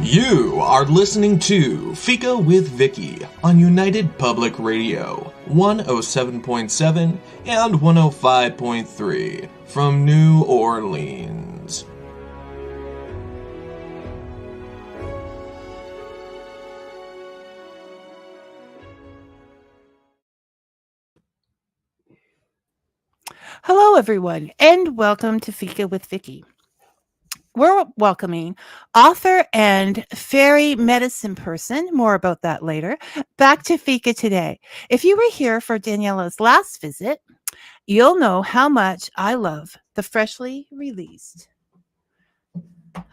You are listening to Fika with Vicky on United Public Radio, 107.7 and 105.3 from New Orleans. Hello, everyone, and welcome to Fika with Vicky. We're welcoming author and fairy medicine person, more about that later, back to Fika today. If you were here for Daniela's last visit, you'll know how much I love the freshly released.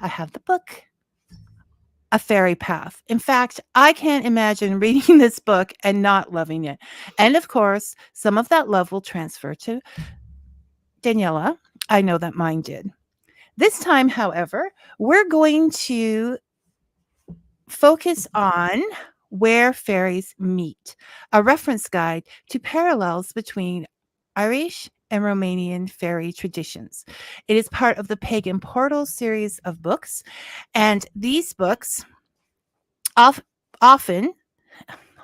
I have the book, A Fairy Path. In fact, I can't imagine reading this book and not loving it. And of course, some of that love will transfer to Daniela. I know that mine did. This time, however, we're going to focus on Where Fairies Meet, a reference guide to parallels between Irish and Romanian fairy traditions. It is part of the Pagan Portal series of books, and these books often,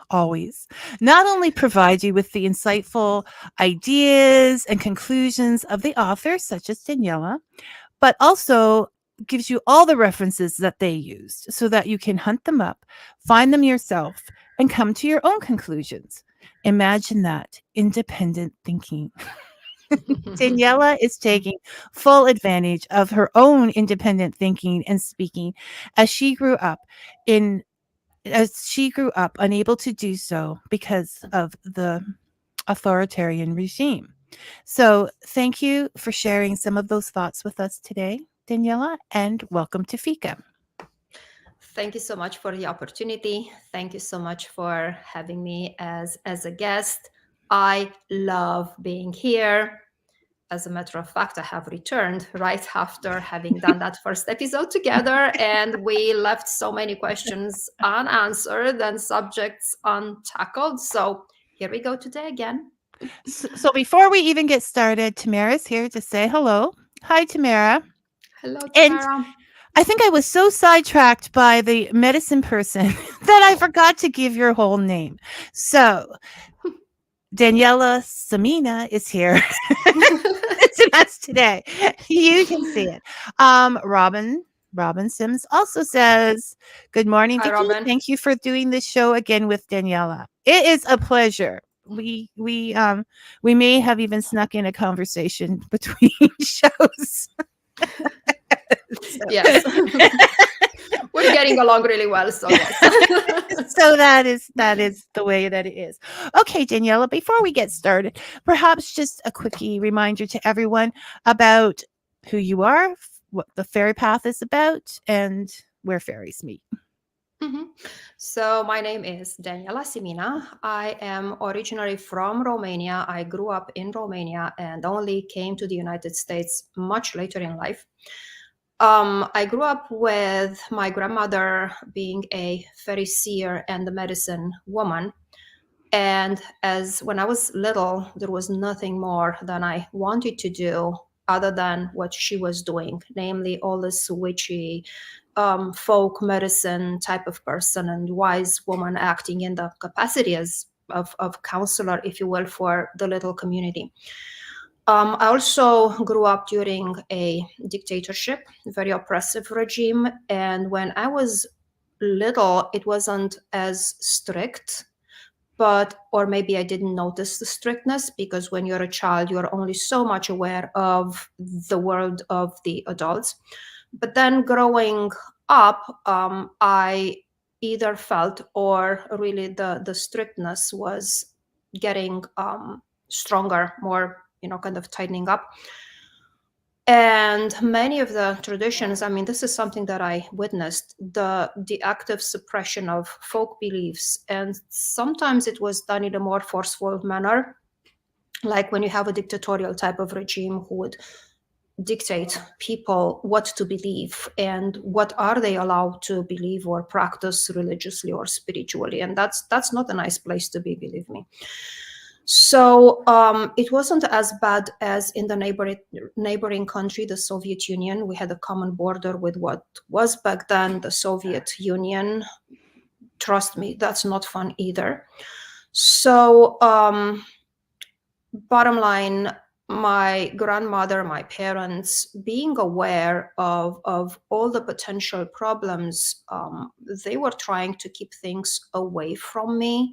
always, not only provide you with the insightful ideas and conclusions of the author, such as Daniela, but also gives you all the references that they used so that you can hunt them up, find them yourself, and come to your own conclusions. Imagine that independent thinking. Daniela is taking full advantage of her own independent thinking and speaking as she grew up unable to do so because of the authoritarian regime. So thank you for sharing some of those thoughts with us today, Daniela, and welcome to Fika. Thank you so much for the opportunity. Thank you so much for having me as a guest. I love being here. As a matter of fact, I have returned right after having done that first episode together, and we left so many questions unanswered and subjects untackled. So here we go today again. So before we even get started, Tamara's here to say hello. Hi, Tamara. Hello, Tamara. And I think I was so sidetracked by the medicine person that I forgot to give your whole name. So Daniela Simina is here to us today. You can see it. Robin Sims also says, "Good morning, Hi, Vicky. Robin. Thank you for doing this show again with Daniela. It is a pleasure. We may have even snuck in a conversation between shows." Yes. We're getting along really well, so yes. So that is the way that it is. Okay, Daniela, before we get started, perhaps just a quickie reminder to everyone about who you are, what the Fairy Path is about, and where fairies meet. Mm-hmm. So my name is Daniela Simina. I am originally from Romania. I grew up in Romania and only came to the United States much later in life. I grew up with my grandmother being a fairy seer and a medicine woman. And when I was little, there was nothing more than I wanted to do other than what she was doing, namely all this witchy folk medicine type of person and wise woman acting in the capacity of counselor, if you will, for the little community. I also grew up during a dictatorship, very oppressive regime. And when I was little, it wasn't as strict, or maybe I didn't notice the strictness, because when you're a child, you're only so much aware of the world of the adults. But then growing up, I either felt or really the strictness was getting stronger, more, kind of tightening up. And many of the traditions, I mean, this is something that I witnessed, the active suppression of folk beliefs. And sometimes it was done in a more forceful manner, like when you have a dictatorial type of regime who would dictate people what to believe and what are they allowed to believe or practice religiously or spiritually. And that's not a nice place to be, believe me. So it wasn't as bad as in the neighboring country, the Soviet Union. We had a common border with what was back then the Soviet Union. Trust me, that's not fun either. So bottom line, my grandmother, my parents, being aware of all the potential problems, they were trying to keep things away from me,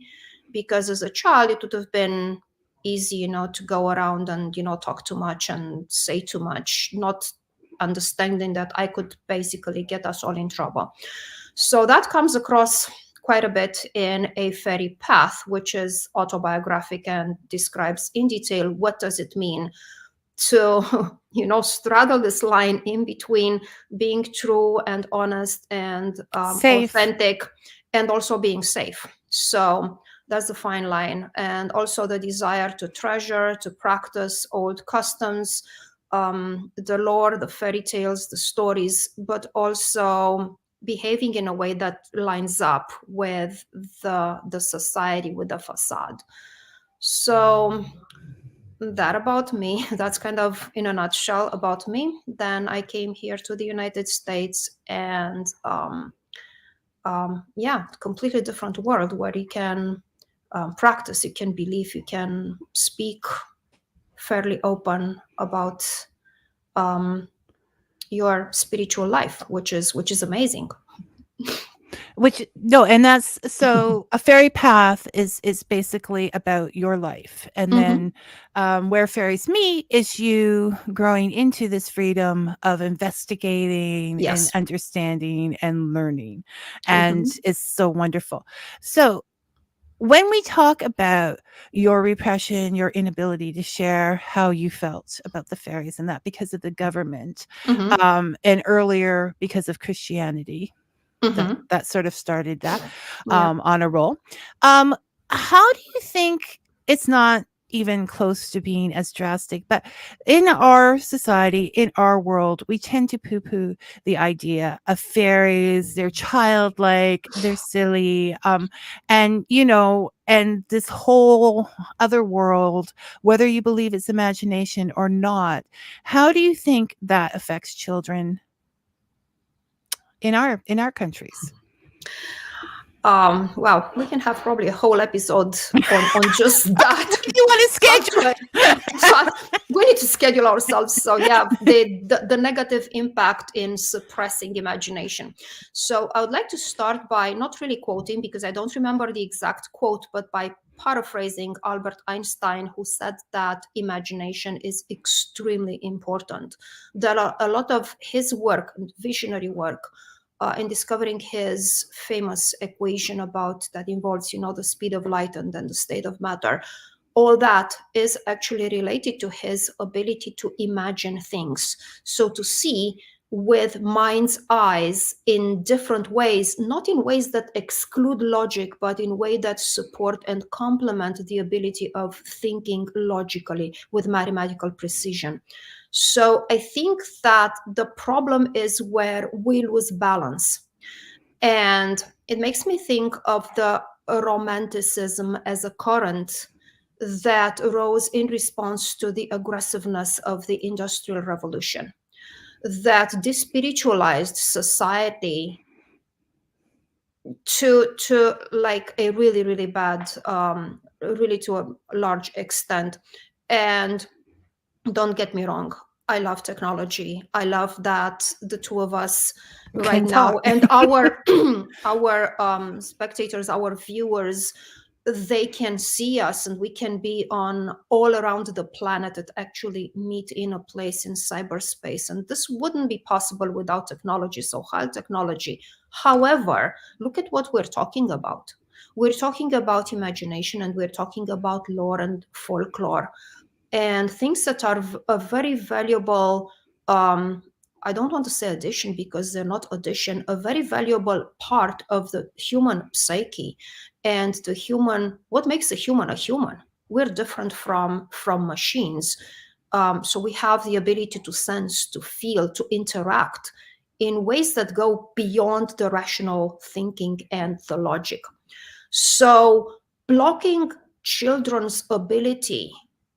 because as a child, it would have been easy, to go around and, talk too much and say too much, not understanding that I could basically get us all in trouble. So that comes across quite a bit in A Fairy Path, which is autobiographic and describes in detail what does it mean to straddle this line in between being true and honest and authentic, and also being safe. So that's the fine line. And also the desire to treasure, to practice old customs, the lore, the fairy tales, the stories, but also behaving in a way that lines up with the society, with the facade. So that about me. That's kind of in a nutshell about me. Then I came here to the United States, and completely different world where you can practice, you can believe, you can speak fairly open about your spiritual life, which is amazing. And that's so a fairy path is basically about your life, and then Where Fairies Meet is you growing into this freedom of investigating and understanding and learning, and it's so wonderful. So when we talk about your repression, your inability to share how you felt about the fairies, and that because of the government, and earlier because of Christianity, that sort of started that on a roll. How do you think, it's not even close to being as drastic, but in our society, in our world, we tend to poo-poo the idea of fairies. They're childlike, they're silly, and and this whole other world, whether you believe it's imagination or not. How do you think that affects children in our countries? Well, we can have probably a whole episode on just that. You want to schedule it? We need to schedule ourselves. So yeah, the negative impact in suppressing imagination. So I would like to start by not really quoting, because I don't remember the exact quote, but by paraphrasing Albert Einstein, who said that imagination is extremely important. There are a lot of his work, visionary work, in discovering his famous equation that involves, the speed of light and then the state of matter. All that is actually related to his ability to imagine things. So to see with mind's eyes in different ways, not in ways that exclude logic, but in ways that support and complement the ability of thinking logically with mathematical precision. So I think that the problem is where we lose balance. And it makes me think of the romanticism as a current that rose in response to the aggressiveness of the Industrial Revolution, that despiritualized society to like a really, really bad, really to a large extent. And don't get me wrong, I love technology. I love that the two of us right now and our our spectators, our viewers, they can see us and we can be on all around the planet and actually meet in a place in cyberspace. And this wouldn't be possible without technology, so high technology. However, look at what we're talking about. We're talking about imagination, and we're talking about lore and folklore, and things that are a very valuable, I don't want to say addition because they're not addition, a very valuable part of the human psyche and the human, what makes a human a human. We're different from machines. So we have the ability to sense, to feel, to interact in ways that go beyond the rational thinking and the logic. So blocking children's ability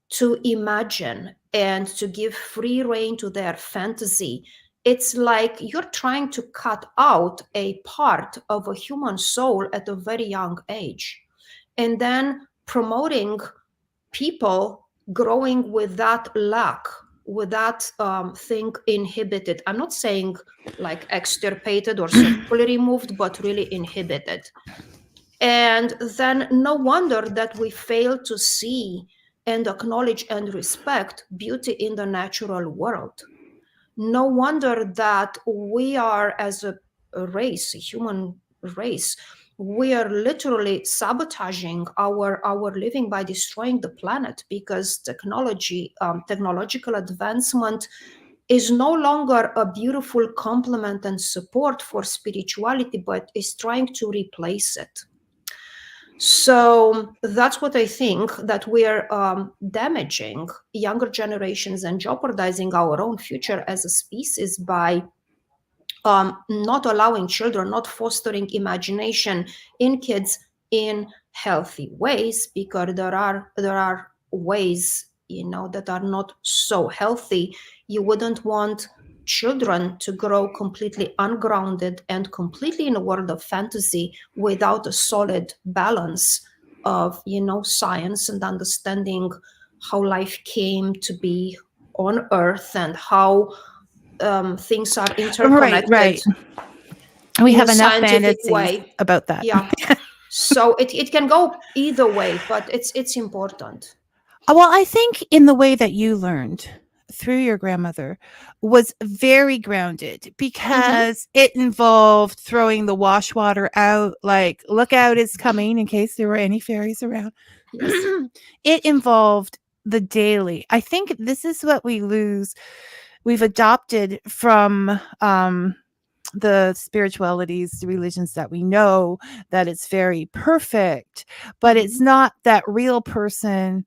to imagine and to give free rein to their fantasy, it's like you're trying to cut out a part of a human soul at a very young age, and then promoting people growing with that lack, with that thing inhibited. I'm not saying like extirpated or surgically removed, but really inhibited. And then no wonder that we fail to see and acknowledge and respect beauty in the natural world. No wonder that we are, as a race, a human race, we are literally sabotaging our living by destroying the planet, because technological advancement is no longer a beautiful complement and support for spirituality, but is trying to replace it. So that's what I think, that we're damaging younger generations and jeopardizing our own future as a species by not allowing children, not fostering imagination in kids in healthy ways, because there are ways, that are not so healthy. You wouldn't want children to grow completely ungrounded and completely in a world of fantasy without a solid balance of science and understanding how life came to be on Earth and how things are interconnected. Right. We have enough scientific fantasies way about that. Yeah. So it can go either way, but it's important. Well, I think in the way that you learned through your grandmother was very grounded, because it involved throwing the wash water out, like, look out, it's coming, in case there were any fairies around. Yes. It involved the daily. I think this is what we've adopted from the spiritualities, the religions that we know, that it's very perfect, but it's not that real person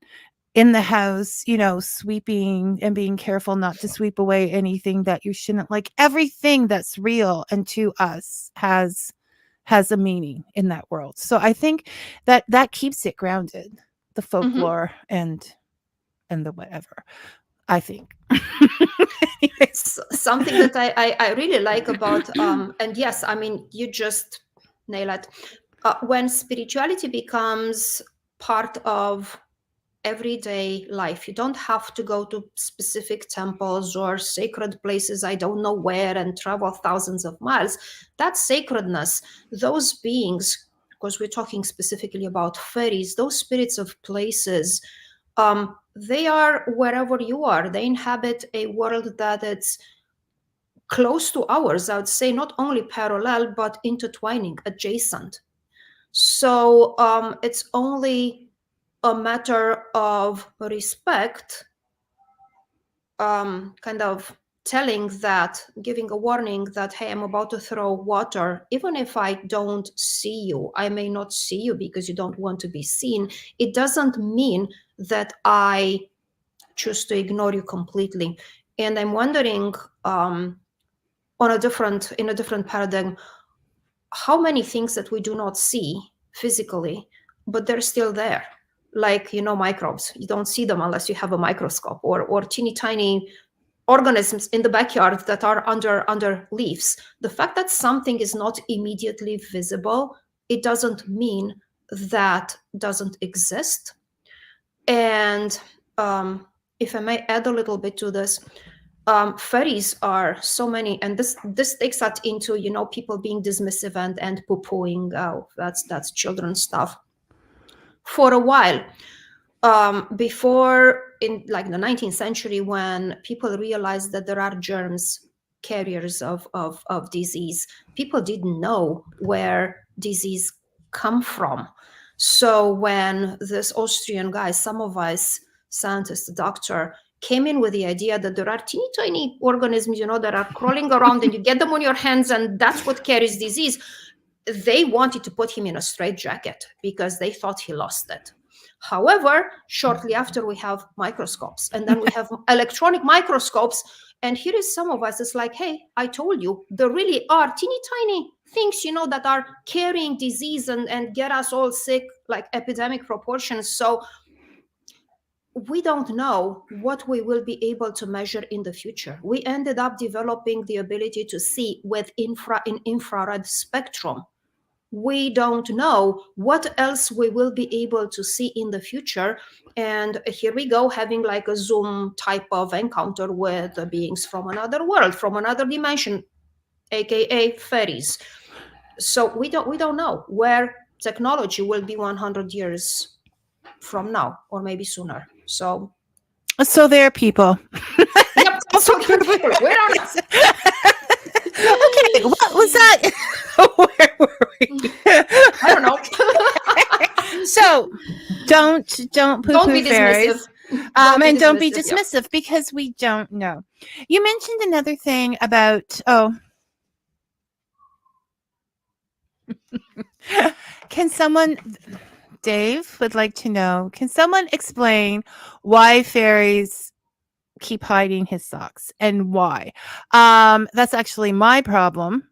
in the house, sweeping and being careful not to sweep away anything that you shouldn't. Like, everything that's real and to us has a meaning in that world. So I think that keeps it grounded, the folklore and the whatever, I think. Something that I really like about and yes, I mean, you just nail it. When spirituality becomes part of everyday life, you don't have to go to specific temples or sacred places, I don't know where, and travel thousands of miles. That sacredness, those beings, because we're talking specifically about fairies, those spirits of places, they are wherever you are. They inhabit a world that it's close to ours, I would say, not only parallel, but intertwining, adjacent. So it's only a matter of respect, kind of giving a warning that, hey, I'm about to throw water. Even if I don't see you, I may not see you because you don't want to be seen. It doesn't mean that I choose to ignore you completely. And I'm wondering, in a different paradigm, how many things that we do not see physically, but they're still there. Like, microbes, you don't see them unless you have a microscope, or teeny tiny organisms in the backyard that are under leaves. The fact that something is not immediately visible, it doesn't mean that doesn't exist. And if I may add a little bit to this, fairies are so many, and this takes that into people being dismissive and poo-pooing, that's children's stuff. For a while, before, in like the 19th century, when people realized that there are germs carriers of disease, people didn't know where disease come from. So when this Austrian guy, Semmelweis, scientist, doctor, came in with the idea that there are teeny tiny organisms, that are crawling around, and you get them on your hands, and that's what carries disease, they wanted to put him in a straitjacket because they thought he lost it. However, shortly after, we have microscopes, and then we have electronic microscopes, And here is some of us, it's like, hey, I told you, there really are teeny tiny things, that are carrying disease and get us all sick, like epidemic proportions. So we don't know what we will be able to measure in the future. We ended up developing the ability to see with infrared spectrum. We don't know what else we will be able to see in the future. And here we go, having like a Zoom type of encounter with the beings from another world, from another dimension, aka fairies. So we don't know where technology will be 100 years from now, or maybe sooner. So there are people. yep, so there are people. Where are they? Okay, what was that? Where were we? I don't know. So don't poo-poo be fairies. dismissive. Don't be Yep. dismissive because we don't know. You mentioned another thing about can someone, Dave would like to know, can someone explain why fairies keep hiding his socks and why? That's actually my problem.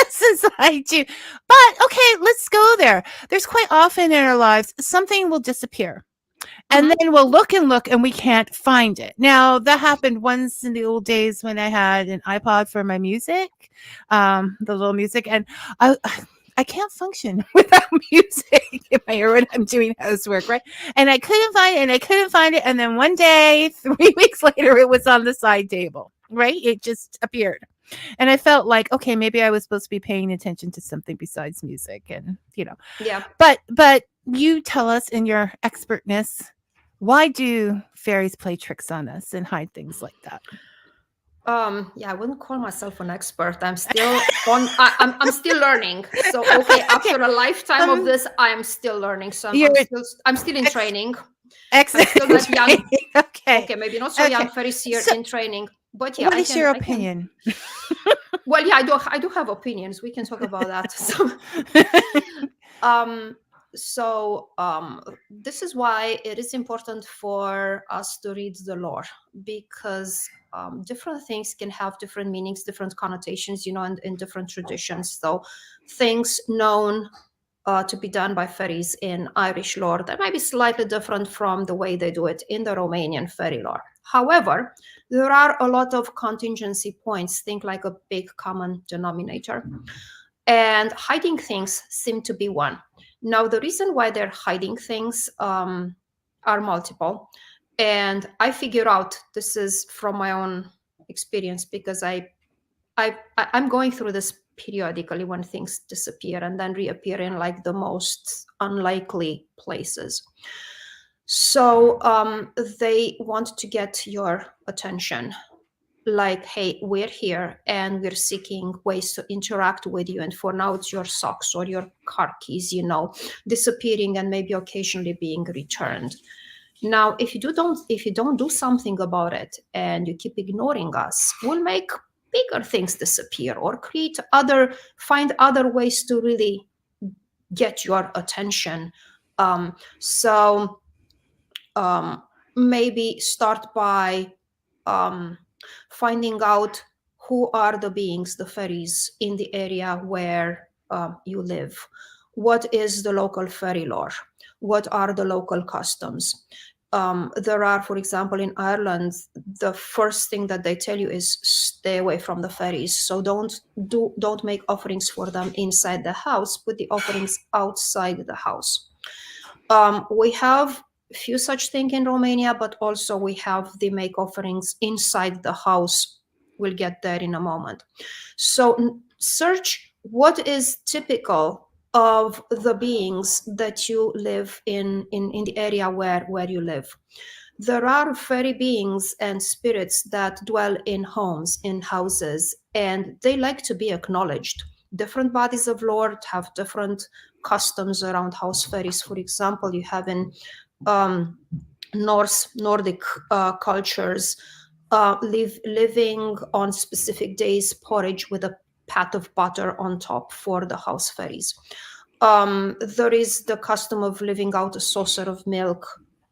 Since I do. But okay, let's go there. There's quite often in our lives something will disappear. And then we'll look and we can't find it. Now, that happened once in the old days when I had an iPod for my music, the little music, and I can't function without music in my ear when I'm doing housework, right? And I couldn't find it. And then one day, 3 weeks later, it was on the side table, right? It just appeared. And I felt like, okay, maybe I was supposed to be paying attention to something besides music, and Yeah. But you tell us in your expertness, why do fairies play tricks on us and hide things like that? Yeah, I wouldn't call myself an expert. I'm still I'm still learning. So okay, after a lifetime of this, I am still learning. So I'm still in training. Excellent. I'm still that young. Okay, maybe not so young Fairy Seer in training. But yeah, what is your opinion? Well, yeah, I do have opinions. We can talk about that. So this is why it is important for us to read the lore, because different things can have different meanings, different connotations, and in different traditions. So things known to be done by fairies in Irish lore that might be slightly different from the way they do it in the Romanian fairy lore. However, there are a lot of contingency points, think like a big common denominator. And hiding things seem to be one. Now, the reason why they're hiding things are multiple. And I figure out, this is from my own experience, because I'm going through this periodically when things disappear and then reappear in like the most unlikely places. So they want to get your attention. Like, hey, we're here and we're seeking ways to interact with you. And for now, it's your socks or your car keys, disappearing and maybe occasionally being returned. Now, if you don't do something about it and you keep ignoring us, we'll make bigger things disappear or find other ways to really get your attention. Maybe start by finding out who are the beings, the fairies in the area where you live. What is the local fairy lore? What are the local customs? There are, for example, in Ireland, the first thing that they tell you is stay away from the fairies. So don't make offerings for them inside the house. Put the offerings outside the house. We have few such things in Romania, but also we have the make offerings inside the house. We'll get there in a moment. So search what is typical of the beings that you live in the area where you live. There are fairy beings and spirits that dwell in homes, in houses, and they like to be acknowledged. Different bodies of lore have different customs around house fairies. For example, you have in Nordic cultures living on specific days porridge with a pat of butter on top for the house fairies. There is the custom of living out a saucer of milk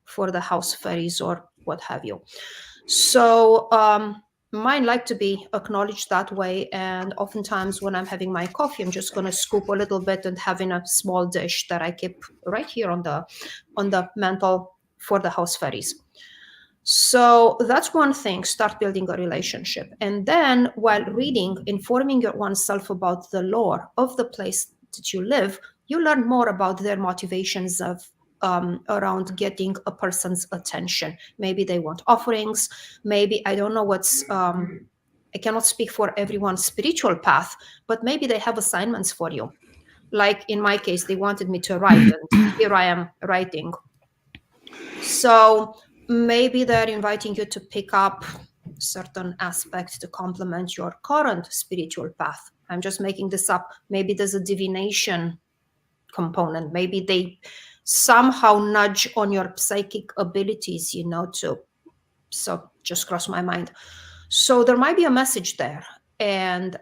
for the house fairies or what have you. So mine like to be acknowledged that way. And oftentimes when I'm having my coffee, I'm just going to scoop a little bit and having a small dish that I keep right here on the mantle for the house fairies. So that's one thing, start building a relationship. And then while reading, informing oneself about the lore of the place that you live, you learn more about their motivations of around getting a person's attention. Maybe they want offerings. Maybe, I don't know what's, I cannot speak for everyone's spiritual path, but maybe they have assignments for you. Like in my case, they wanted me to write, and here I am writing. So maybe they're inviting you to pick up certain aspects to complement your current spiritual path. I'm just making this up. Maybe there's a divination component. Maybe they somehow nudge on your psychic abilities, so just crossed my mind. So there might be a message there, and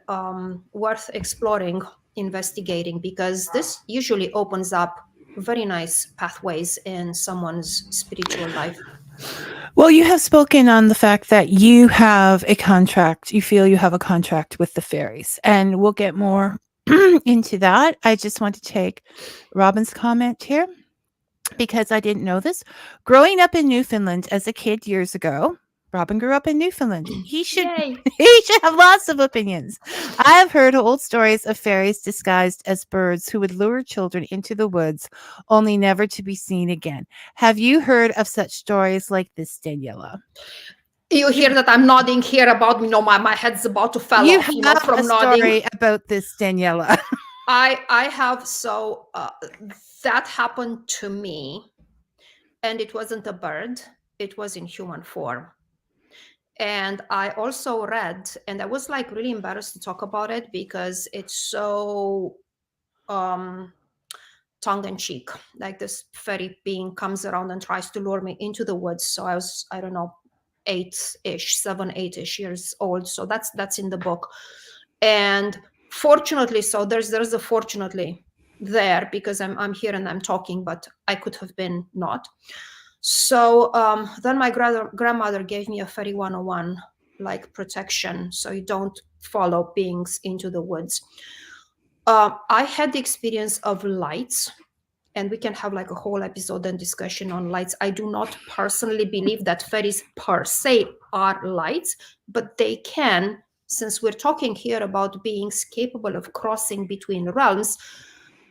worth exploring, investigating, because this usually opens up very nice pathways in someone's spiritual life. Well, you have spoken on the fact that you have a contract. You feel you have a contract with the fairies, and we'll get more into that. I just want to take Robin's comment here because I didn't know this. Growing up in Newfoundland as a kid years ago, Robin grew up in Newfoundland. He should Yay. he should have lots of opinions. I have heard old stories of fairies disguised as birds who would lure children into the woods, only never to be seen again. Have you heard of such stories like this, Daniela? You hear that I'm nodding here about, my head's about to fall You off, have from a nodding. story about this, Daniela. I have, so that happened to me, and it wasn't a bird, it was in human form. And I also read, and I was like really embarrassed to talk about it because it's so tongue-in-cheek. Like this fairy being comes around and tries to lure me into the woods. So I was, I don't know, 8-ish years old. So that's in the book. And fortunately, so there's a fortunately there, because I'm here and I'm talking, but I could have been not. So then my grandmother gave me a fairy 101, like protection, so you don't follow beings into the woods. I had the experience of lights, and we can have like a whole episode and discussion on lights. I do not personally believe that fairies per se are lights, but they can, since we're talking here about beings capable of crossing between realms.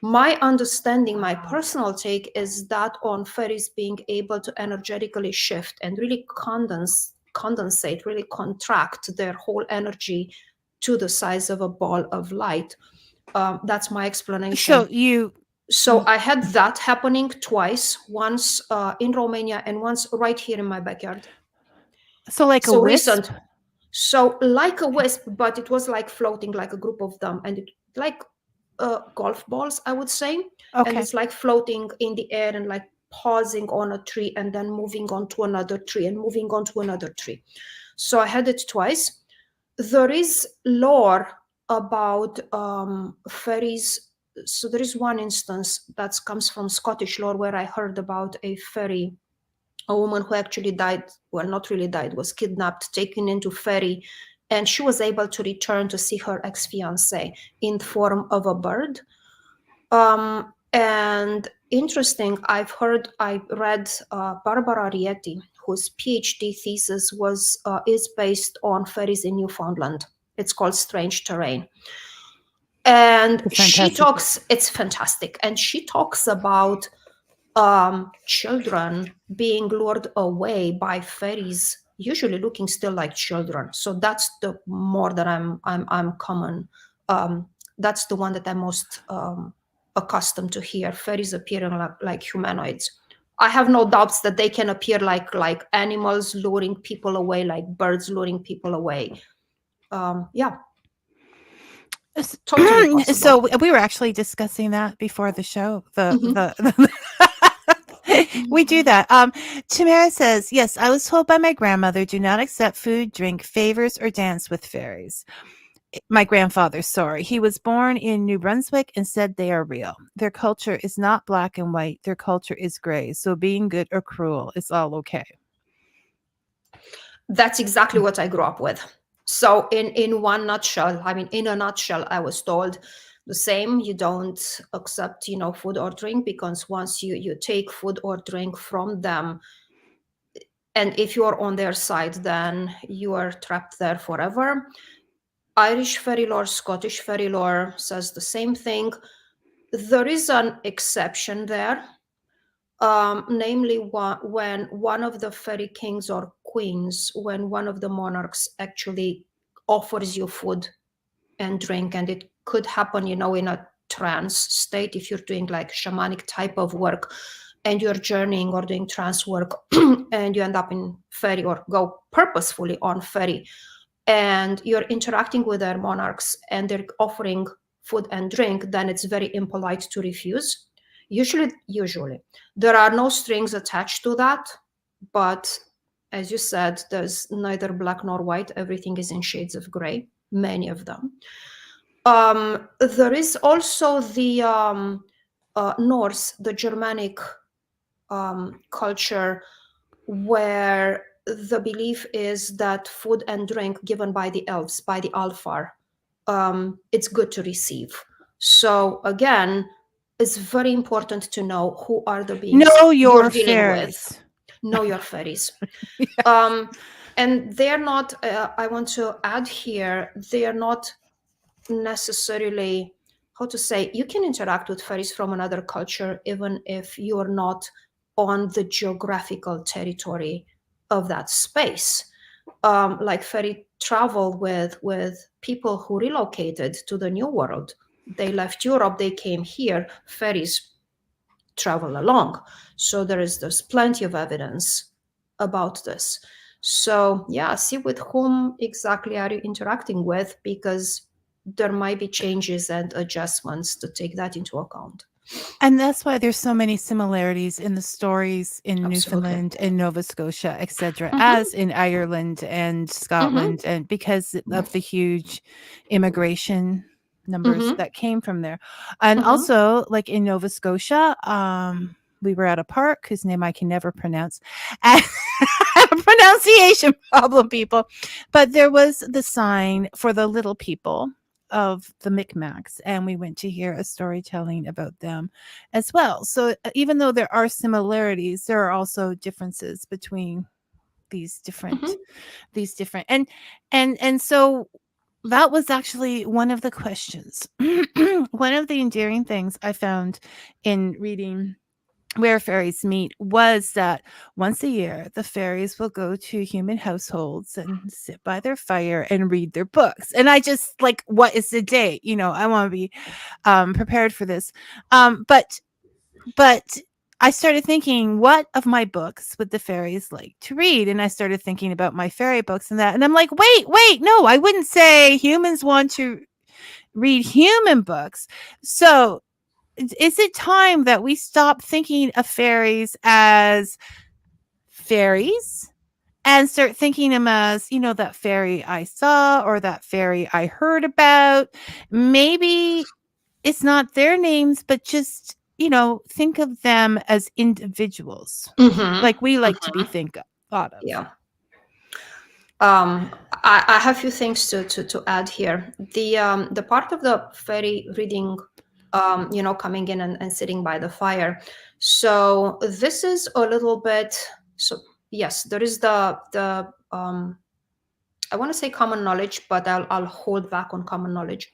My understanding, my personal take, is that on fairies being able to energetically shift and really condensate, really contract their whole energy to the size of a ball of light. That's my explanation. So I had that happening twice, once in Romania and once right here in my backyard. So like a wisp? Recent. So like a wisp, but it was like floating, like a group of them, and it like golf balls, I would say. Okay. And it's like floating in the air and like pausing on a tree and then moving on to another tree and moving on to another tree. So I had it twice. There is lore about fairies. So there is one instance that comes from Scottish lore where I heard about a fairy, a woman who actually died, well, not really died, was kidnapped, taken into fairy, and she was able to return to see her ex-fiancé in form of a bird. And interesting, I read Barbara Rieti, whose PhD thesis is based on fairies in Newfoundland. It's called Strange Terrain. And it's fantastic. And she talks about children being lured away by fairies, usually looking still like children. So that's the more that I'm common. That's the one that I'm most accustomed to hear. Fairies appearing like humanoids. I have no doubts that they can appear like animals luring people away, like birds luring people away. Yeah. Totally so we were actually discussing that before the show. We do that. Tamara says, yes, I was told by my grandmother, do not accept food, drink, favors, or dance with fairies. My grandfather, sorry. He was born in New Brunswick and said they are real. Their culture is not black and white. Their culture is gray. So being good or cruel is all okay. That's exactly what I grew up with. So in one nutshell, I mean, in a nutshell, I was told the same. You don't accept, food or drink, because once you take food or drink from them, and if you're on their side, then you are trapped there forever. Irish fairy lore, Scottish fairy lore says the same thing. There is an exception there, namely when one of the fairy kings or queens, when one of the monarchs actually offers you food and drink, and it could happen, in a trance state, if you're doing like shamanic type of work and you're journeying or doing trance work and you end up in fairy or go purposefully on fairy, and you're interacting with their monarchs and they're offering food and drink, then it's very impolite to refuse. Usually there are no strings attached to that, but as you said, there's neither black nor white. Everything is in shades of gray, many of them. There is also the Norse, the Germanic culture, where the belief is that food and drink given by the elves, by the Alfar, it's good to receive. So again, it's very important to know who are the beings Know you're your dealing fairies. with. Know your fairies. Yes. And they're not, I want to add here, they are not necessarily, how to say, you can interact with fairies from another culture even if you're not on the geographical territory of that space. Like fairy travel with people who relocated to the New World. They left Europe, they came here, fairies travel along. So there's plenty of evidence about this. So yeah, see with whom exactly are you interacting with, because there might be changes and adjustments to take that into account. And that's why there's so many similarities in the stories in Absolutely. Newfoundland and Nova Scotia, etc., Mhm. as in Ireland and Scotland, and because of the huge immigration numbers Mhm. that came from there. And Mhm. also, like in Nova Scotia, we were at a park whose name I can never pronounce. And pronunciation problem, people. But there was the sign for the little people of the Micmacs, and we went to hear a storytelling about them as well. So even though there are similarities, there are also differences between these different Mhm. and so that was actually one of the questions. One of the endearing things I found in reading Where Fairies Meet was that once a year, the fairies will go to human households and sit by their fire and read their books. And I just like, what is the date? I want to be prepared for this. But I started thinking, what of my books would the fairies like to read? And I started thinking about my fairy books and that. And I'm like, wait, no, I wouldn't say humans want to read human books. So is it time that we stop thinking of fairies as fairies and start thinking them as, that fairy I saw or that fairy I heard about? Maybe it's not their names, but just, think of them as individuals, Mhm. like we like to be thought of. Yeah. I have a few things to add here. The part of the fairy reading, coming in and sitting by the fire. So this is a little bit. So yes, there is the I want to say common knowledge, but I'll hold back on common knowledge.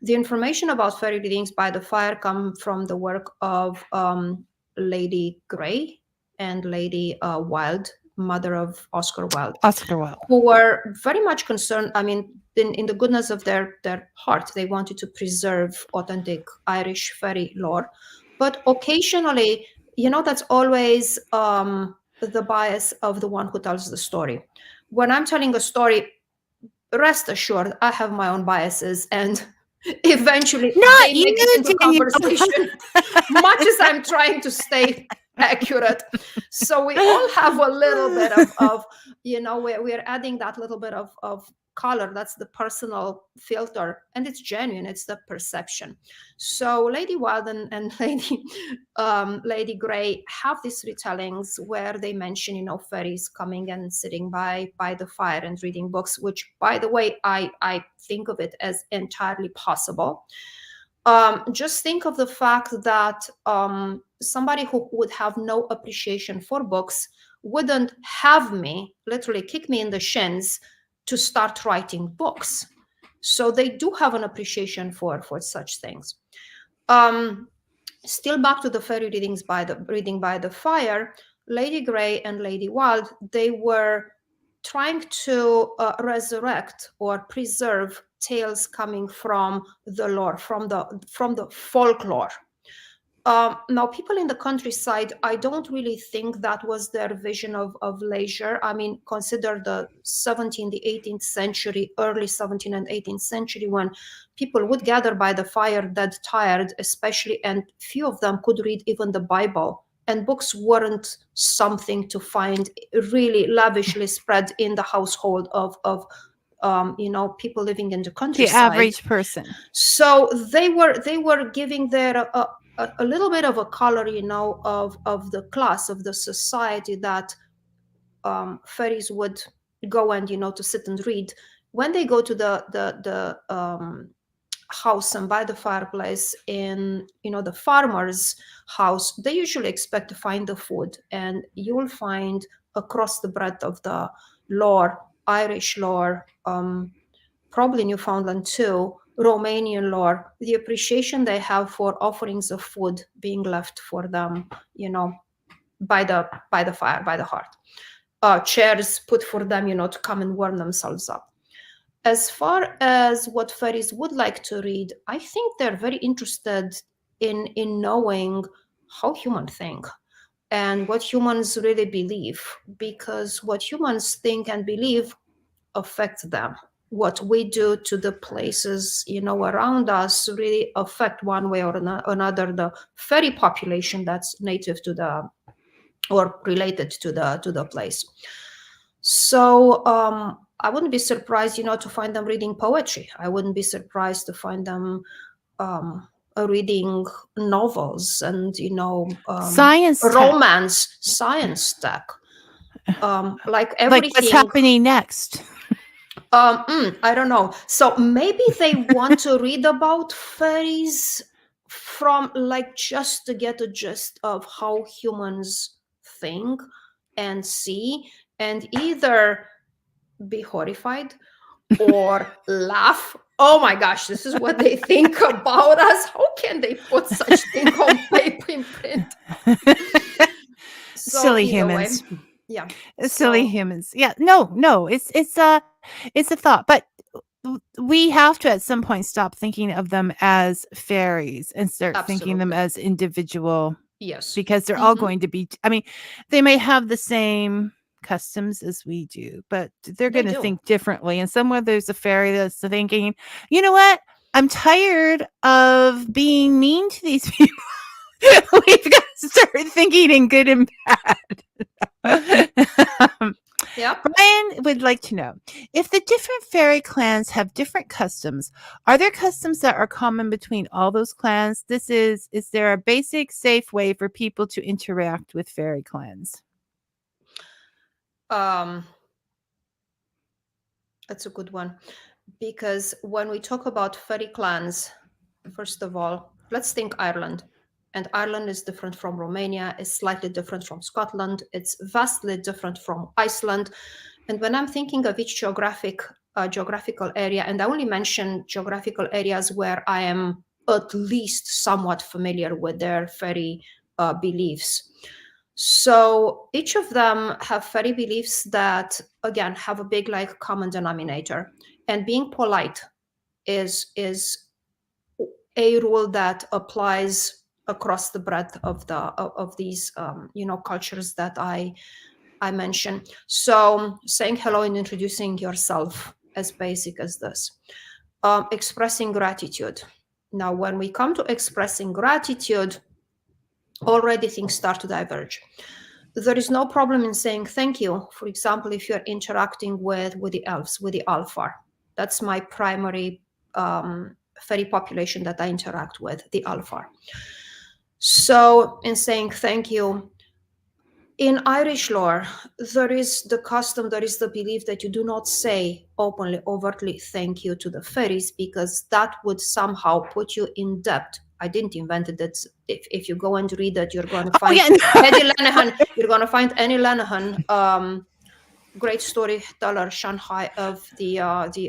The information about fairy readings by the fire come from the work of Lady Grey and Lady Wilde, mother of Oscar Wilde, Oscar Wilde. who were very much concerned. I mean, in the goodness of their heart, they wanted to preserve authentic Irish fairy lore. But occasionally, that's always the bias of the one who tells the story. When I'm telling a story, rest assured, I have my own biases, and eventually Not they make it you, into conversation, much as I'm trying to stay accurate. So we all have a little bit of we're adding that little bit of color, that's the personal filter, and it's genuine, it's the perception. So Lady Wild and Lady Grey have these retellings where they mention, you know, fairies coming and sitting by the fire and reading books, which, by the way, I think of it as entirely possible. Just think of the fact that somebody who would have no appreciation for books wouldn't have me literally kick me in the shins to start writing books. So they do have an appreciation for such things. Still back to the fairy readings reading by the fire, Lady Grey and Lady Wild, they were trying to resurrect or preserve tales coming from the lore, from the folklore. Now, people in the countryside, I don't really think that was their vision of leisure. I mean, consider the 17th, the 18th century, early 17th and 18th century, when people would gather by the fire dead tired, especially, and few of them could read even the Bible. And books weren't something to find really lavishly spread in the household of you know, people living in the countryside. The average person. So they were giving their a little bit of a color, you know, of the class, of the society that fairies would go and, you know, to sit and read. When they go to the house and by the fireplace in, you know, the farmer's house, they usually expect to find the food, and you will find across the breadth of the lore, Irish lore, probably Newfoundland too, Romanian lore, the appreciation they have for offerings of food being left for them, you know, by the fire, by the hearth. Chairs put for them, you know, to come and warm themselves up. As far as what fairies would like to read, I think they're very interested in knowing how humans think and what humans really believe, because what humans think and believe affects them. What we do to the places, you know, around us really affect one way or another the fairy population that's native to the or related to the place. So I wouldn't be surprised, you know, to find them reading poetry. I wouldn't be surprised to find them reading novels and, you know, science romance, science tech, like everything. Like what's happening next? I don't know. So maybe they want to read about fairies from, like, just to get a gist of how humans think and see, and either be horrified or laugh. Oh my gosh, this is what they think about us. How can they put such thing on paper in print? So silly humans. Yeah. Silly humans. Yeah. No. It's a thought, but we have to at some point stop thinking of them as fairies and start thinking them as individual. Yes. Because they're all going to be, I mean, they may have the same customs as we do, but they're going to think differently. And somewhere there's a fairy that's thinking, you know what? I'm tired of being mean to these people. We've got to start thinking in good and bad. Yeah. Brian would like to know, if the different fairy clans have different customs, are there customs that are common between all those clans? Is there a basic, safe way for people to interact with fairy clans? That's a good one, because when we talk about fairy clans, first of all, let's think Ireland. And Ireland is different from Romania, is slightly different from Scotland, it's vastly different from Iceland. And when I'm thinking of each geographical area, and I only mention geographical areas where I am at least somewhat familiar with their fairy beliefs. So each of them have fairy beliefs that, again, have a big, like, common denominator. And being polite is a rule that applies across the breadth of these you know, cultures that I mentioned. So saying hello and introducing yourself, as basic as this. Expressing gratitude. Now, when we come to expressing gratitude, already things start to diverge. There is no problem in saying thank you. For example, if you're interacting with the elves, with the Alfar, That's my primary fairy population that I interact with, the Alfar. So in saying thank you, in Irish lore, there is the custom, there is the belief that you do not say openly, overtly thank you to the fairies, because that would somehow put you in debt. I didn't invent it. If you go and read it, you're going to find Eddie Lenihan. You're going to find Annie Lenihan, great storyteller, Shanghai of the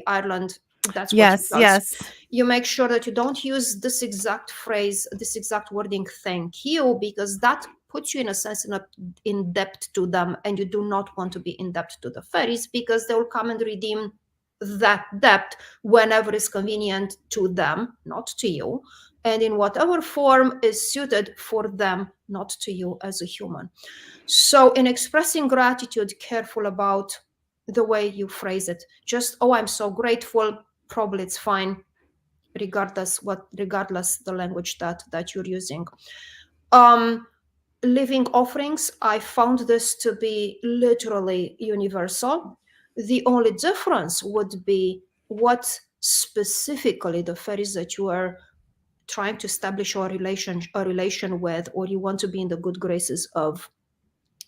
Ireland. That's what Yes, he does. yes. You make sure that you don't use this exact phrase, this exact wording, thank you, because that puts you in a sense in debt to them, and you do not want to be in debt to the fairies, because they will come and redeem that debt whenever is convenient to them, not to you, and in whatever form is suited for them, not to you as a human. So in expressing gratitude, careful about the way you phrase it. Just, oh, I'm so grateful, probably it's fine, regardless the language that you're using. Living offerings, I found this to be literally universal. The only difference would be what specifically the fairies that you are trying to establish a relation with, or you want to be in the good graces of,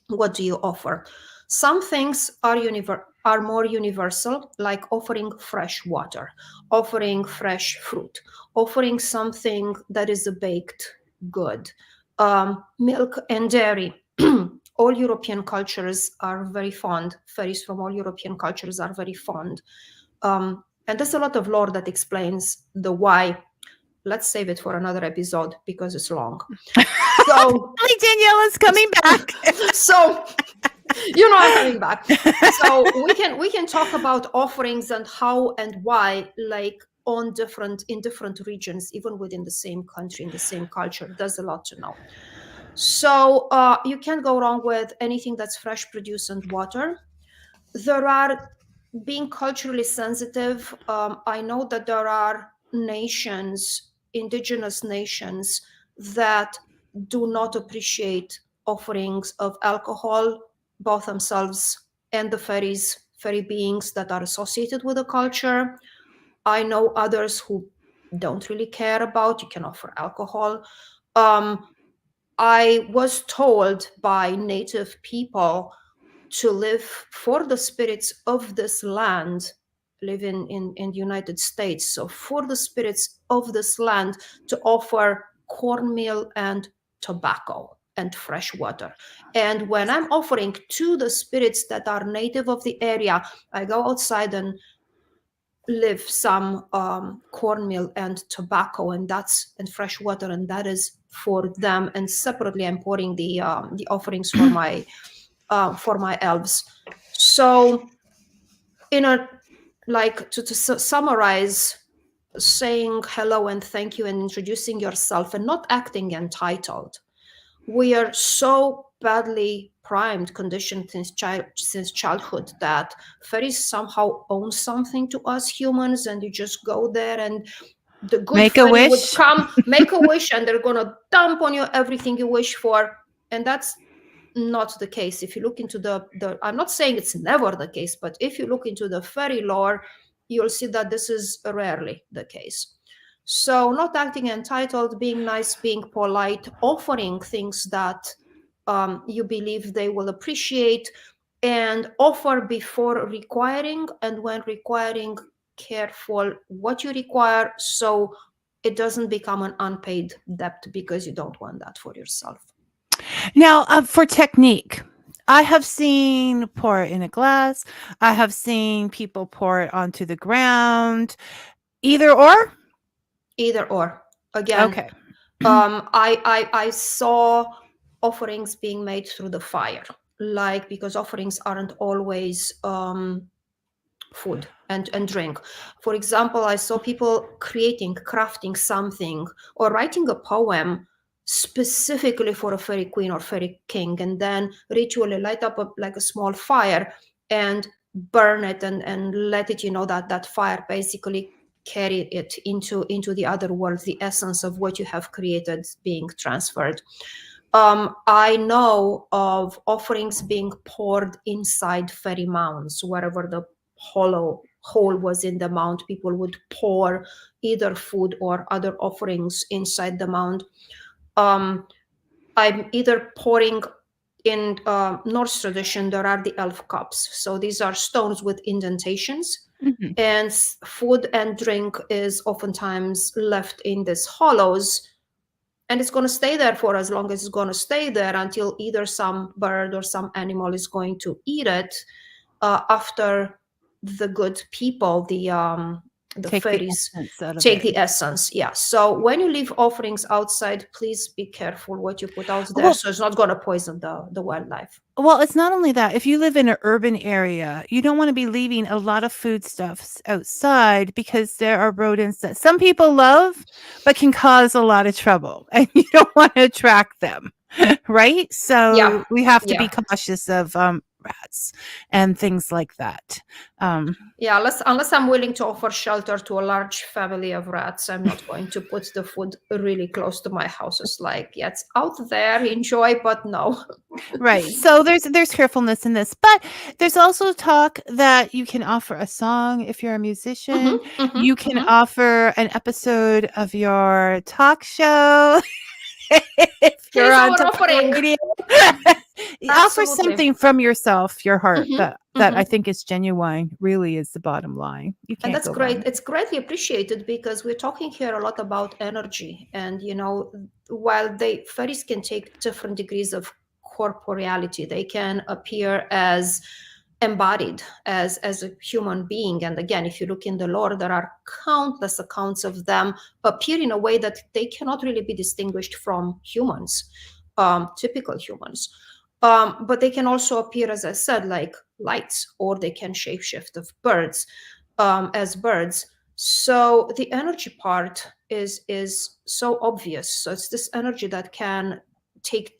what do you offer? Some things are more universal, like offering fresh water, offering fresh fruit, offering something that is a baked good, milk and dairy. All European cultures are very fond. Fairies from all European cultures are very fond. And there's a lot of lore that explains the why. Let's save it for another episode because it's long. So Daniela's coming back. So you know I'm coming back. So we can talk about offerings and how and why, like in different regions, even within the same country, in the same culture. There's a lot to know. So you can't go wrong with anything that's fresh produce and water. There are, being culturally sensitive, I know that there are nations, indigenous nations, that do not appreciate offerings of alcohol, both themselves and the fairy beings that are associated with the culture. I know others who don't really care about, you can offer alcohol. I was told by native people to live for the spirits of this land, live in the United States. So for the spirits of this land to offer cornmeal and tobacco and fresh water. And when I'm offering to the spirits that are native of the area, I go outside and live some cornmeal and tobacco and fresh water, and that is for them. And separately, I'm pouring the offerings for my elves. So, to summarize, saying hello and thank you and introducing yourself and not acting entitled. We are so badly conditioned since childhood that fairies somehow own something to us humans, and you just go there and the good fairy would come, make a wish, and they're gonna dump on you everything you wish for. And that's not the case. If you look into the I'm not saying it's never the case, but if you look into the fairy lore, you'll see that this is rarely the case. So not acting entitled, being nice, being polite, offering things that you believe they will appreciate, and offer before requiring, and when requiring, careful what you require so it doesn't become an unpaid debt, because you don't want that for yourself. Now, for technique, I have seen pour it in a glass. I have seen people pour it onto the ground. Either or? Either or. Again, okay. I saw offerings being made through the fire, because offerings aren't always food and drink. For example, I saw people crafting something or writing a poem specifically for a fairy queen or fairy king, and then ritually light up a small fire and burn it and let it, that fire basically carry it into the other world, the essence of what you have created being transferred. I know of offerings being poured inside fairy mounds, wherever the hollow hole was in the mound, people would pour either food or other offerings inside the mound. I'm either pouring in Norse tradition, there are the elf cups. So these are stones with indentations. Mm-hmm. And food and drink is oftentimes left in these hollows. And it's going to stay there for as long as it's going to stay there until either some bird or some animal is going to eat it after the good people, the Take fairies, the essence out of take it. the essence. Yeah. So when you leave offerings outside, please be careful what you put out there, Well- so it's not going to poison the wildlife. Well, it's not only that. If you live in an urban area, you don't want to be leaving a lot of foodstuffs outside because there are rodents that some people love, but can cause a lot of trouble, and you don't want to attract them, right? So Yeah. we have to be Yeah. cautious of rats and things like that. Yeah, unless I'm willing to offer shelter to a large family of rats, I'm not going to put the food really close to my house. It's like, yeah, it's out there, enjoy, but no. Right. So there's carefulness in this, but there's also talk that you can offer a song if you're a musician. You can offer an episode of your talk show if you're Here's on our talk offering. radio. Offer Absolutely. something from yourself, your heart, Mhm, that I mhm. think is genuine. Really, is the bottom line. You can't And that's go great. wrong. It's greatly appreciated because we're talking here a lot about energy. And, while fairies can take different degrees of corporeality, they can appear as embodied as a human being. And again, if you look in the lore, there are countless accounts of them appear in a way that they cannot really be distinguished from humans, typical humans. But they can also appear, as I said, like lights, or they can shapeshift of birds, as birds. So the energy part is so obvious. So it's this energy that can take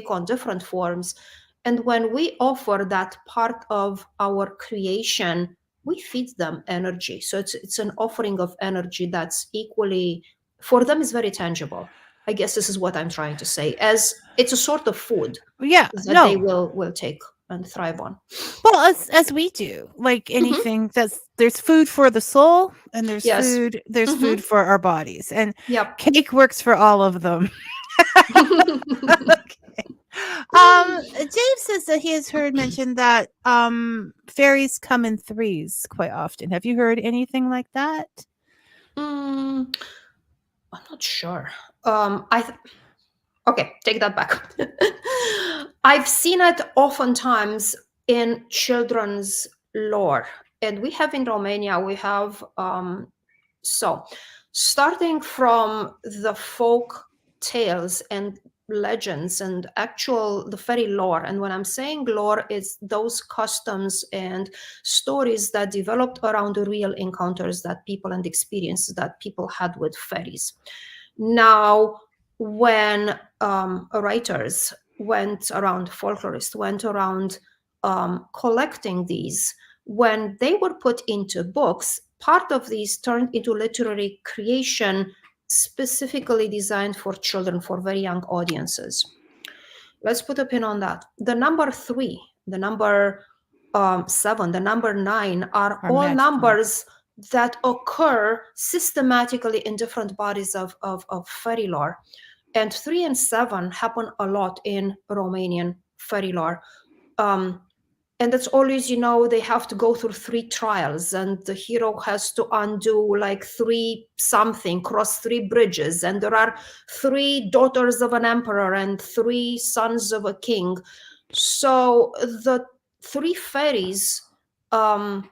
on different forms. And when we offer that part of our creation, we feed them energy. So it's an offering of energy that's equally, for them, is very tangible. I guess this is what I'm trying to say, as it's a sort of food Yeah. that they No. will take and thrive on. Well, as we do, like anything there's food for the soul, and there's Yes. food for our bodies, and Yep. cake works for all of them. Okay. Dave says that he has heard mentioned that fairies come in threes quite often. Have you heard anything like that? I'm not sure. Okay, take that back. I've seen it oftentimes in children's lore, and we have in Romania. We have so starting from the folk tales and legends and the fairy lore. And when I'm saying lore, it's those customs and stories that developed around the real encounters that people and experiences that people had with fairies. Now, when writers folklorists went around collecting these, when they were put into books, part of these turned into literary creation specifically designed for children, for very young audiences. Let's put a pin on that. The number 3, the number 7, the number 9 are all magical. numbers that occur systematically in different bodies of fairy lore. And 3 and 7 happen a lot in Romanian fairy lore. And that's always, they have to go through 3 trials, and the hero has to undo like 3 something, cross 3 bridges, and there are 3 daughters of an emperor and 3 sons of a king. So the 3 fairies, I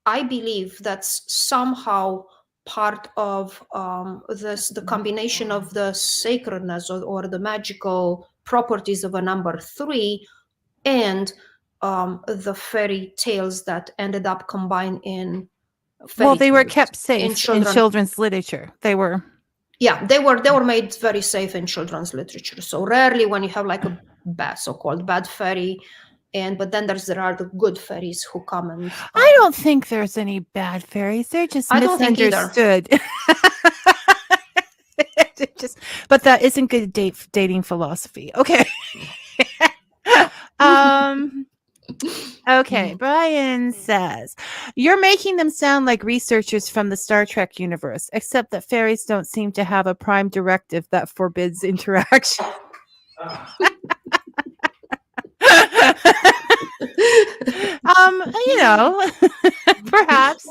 believe that's somehow part of the combination of the sacredness or the magical properties of a number 3 and the fairy tales that ended up combined in Well, they were tales kept safe in children's literature. They were made very safe in children's literature. So rarely when you have like a so-called bad fairy, but then there are the good fairies who come and I don't think there's any bad fairies. They're just I don't think either. misunderstood. But that isn't good dating philosophy. Okay. Okay, Brian says, you're making them sound like researchers from the Star Trek universe, except that fairies don't seem to have a prime directive that forbids interaction. You know, perhaps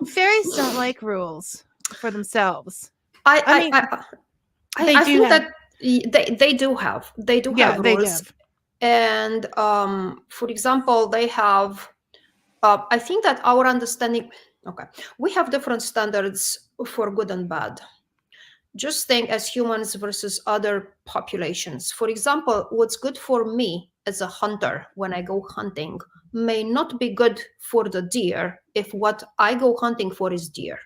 fairies don't like rules for themselves. I mean, they I do think have, that they do have yeah, they rules, have. and for example, they have. I think that our understanding. Okay, we have different standards for good and bad. Just think as humans versus other populations. For example, what's good for me as a hunter when I go hunting may not be good for the deer if what I go hunting for is deer.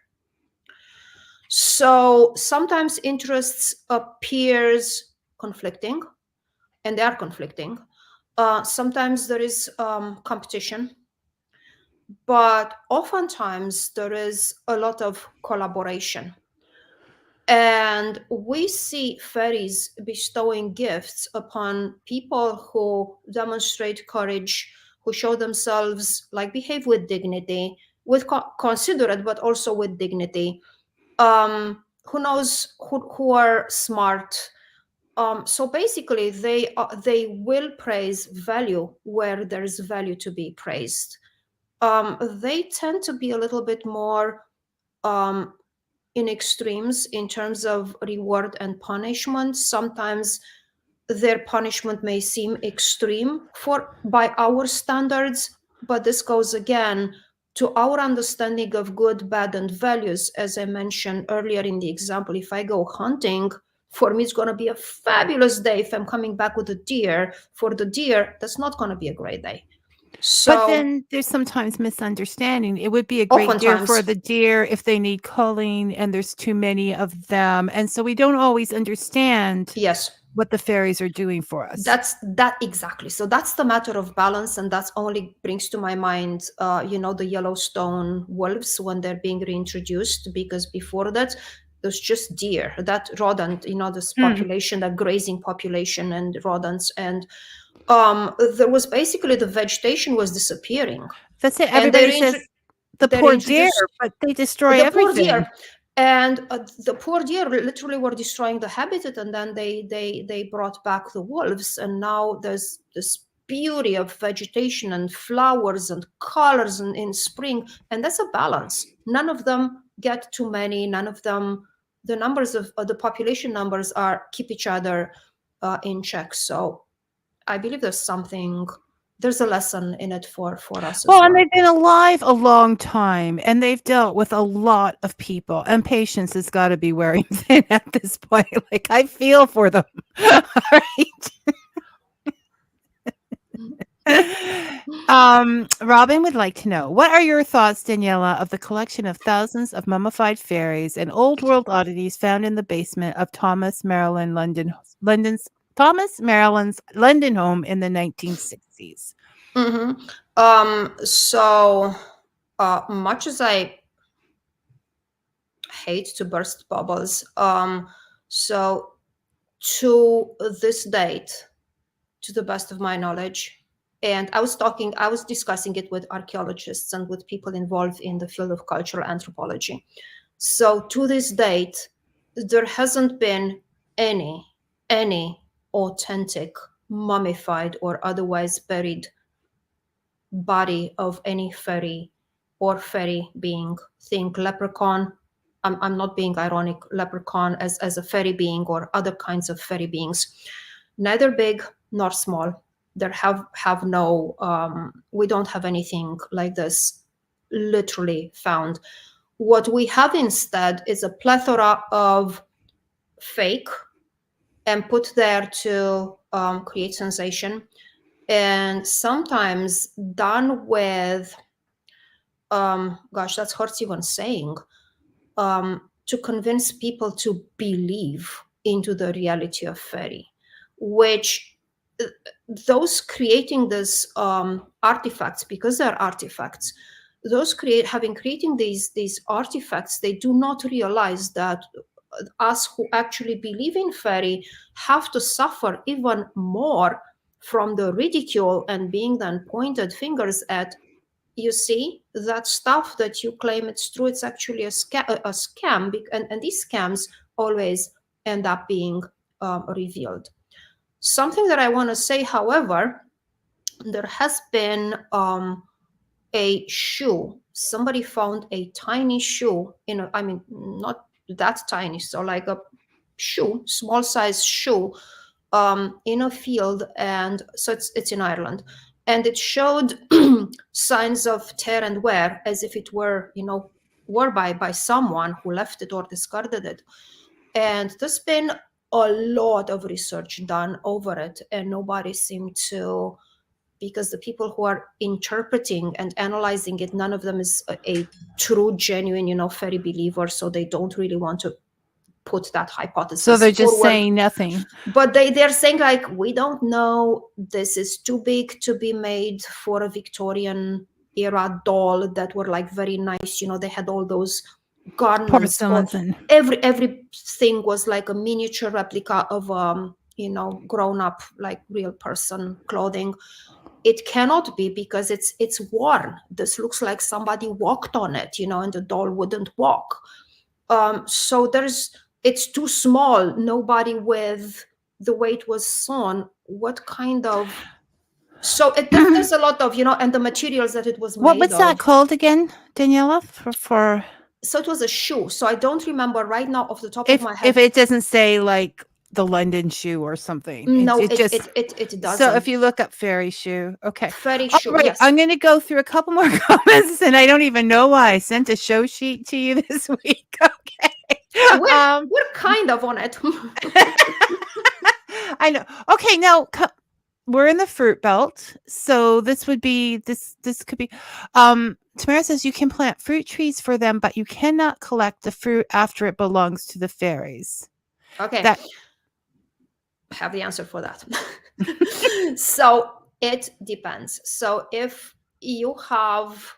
So sometimes interests appears conflicting, and they are conflicting. Sometimes there is competition, but oftentimes there is a lot of collaboration. And we see fairies bestowing gifts upon people who demonstrate courage, who show themselves, like behave with dignity, with considerate, but also with dignity. Who knows, who are smart. So basically, they will praise value where there's value to be praised. They tend to be a little bit more in extremes in terms of reward and punishment. Sometimes their punishment may seem extreme by our standards, but this goes again to our understanding of good, bad, and values. As I mentioned earlier in the example, if I go hunting, for me it's going to be a fabulous day. If I'm coming back with a deer, for the deer, that's not going to be a great day. So But then there's sometimes misunderstanding. It would be a great deer for oftentimes, the deer if they need culling and there's too many of them. And so we don't always understand yes, what the fairies are doing for us. that's that exactly. So that's the matter of balance, and that's only brings to my mind the Yellowstone wolves when they're being reintroduced, because before that there's just deer, that rodent, this population, that grazing population and rodents, and there was basically the vegetation was disappearing. That's it. And Everybody says the they poor deer, reintroduced but they destroy the poor everything. deer, and the poor deer literally were destroying the habitat, and then they brought back the wolves, and now there's this beauty of vegetation and flowers and colors in spring, and that's a balance. None of them get too many, none of them, the numbers of the population numbers are keep each other in check. So I believe there's a lesson in it for us Well, as and well. they've been alive a long time, and they've dealt with a lot of people, and patience has got to be wearing thin at this point. Like, I feel for them. All right. Robin would like to know, what are your thoughts, Daniela, of the collection of thousands of mummified fairies and old world oddities found in the basement of Thomas Maryland's London home in the 1960s? So much as I hate to burst bubbles, so to this date, to the best of my knowledge, and I was discussing it with archaeologists and with people involved in the field of cultural anthropology. So to this date, there hasn't been any authentic mummified or otherwise buried body of any fairy or fairy being. Think leprechaun. I'm not being ironic. Leprechaun as a fairy being or other kinds of fairy beings, neither big nor small. There have no. We don't have anything like this literally found. What we have instead is a plethora of fake and put there to create sensation, and sometimes done with gosh, that's hurts even saying, to convince people to believe into the reality of fairy, which those creating this artifacts, because they're artifacts, those creating these artifacts, they do not realize that us who actually believe in fairy have to suffer even more from the ridicule and being then pointed fingers at, you see, that stuff that you claim it's true, it's actually a scam, and these scams always end up being revealed. Something that I want to say, however, there has been a shoe. Somebody found a tiny shoe I mean, not that tiny, so like a shoe, small size shoe, in a field, and so it's in Ireland, and it showed signs of tear and wear, as if it were, wore by someone who left it or discarded it. And there's been a lot of research done over it, and nobody seemed to, because the people who are interpreting and analyzing it, none of them is a true, genuine, fairy believer, so they don't really want to put that hypothesis So they're just forward. saying nothing. But they're saying, like, we don't know, this is too big to be made for a Victorian era doll that were like very nice, they had all those garments, Porcelain. everything was like a miniature replica of grown up, like real person clothing. It cannot be, because it's worn. This looks like somebody walked on it, and the doll wouldn't walk. So it's too small. Nobody with the way it was sewn, what kind of, so there's a lot of, and the materials that it was made of. What was that called again, Daniela? For So it was a shoe. So I don't remember right now off the top of my head. If it doesn't say like the London shoe or something. No, it doesn't. So if you look up fairy shoe, okay. Fairy shoe, right, yes. I'm going to go through a couple more comments, and I don't even know why I sent a show sheet to you this week. Okay. We're kind of on it. I know. Okay, now we're in the fruit belt, so this could be Tamara says you can plant fruit trees for them, but you cannot collect the fruit after it belongs to the fairies. Okay. I have the answer for that. So it depends. So if you have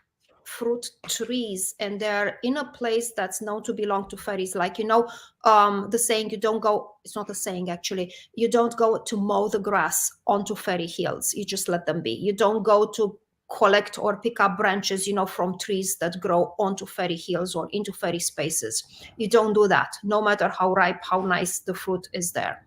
fruit trees and they're in a place that's known to belong to fairies, like, the saying, you don't go, it's not a saying actually, you don't go to mow the grass onto fairy hills, you just let them be. You don't go to collect or pick up branches, from trees that grow onto fairy hills or into fairy spaces. You don't do that, no matter how ripe, how nice the fruit is there.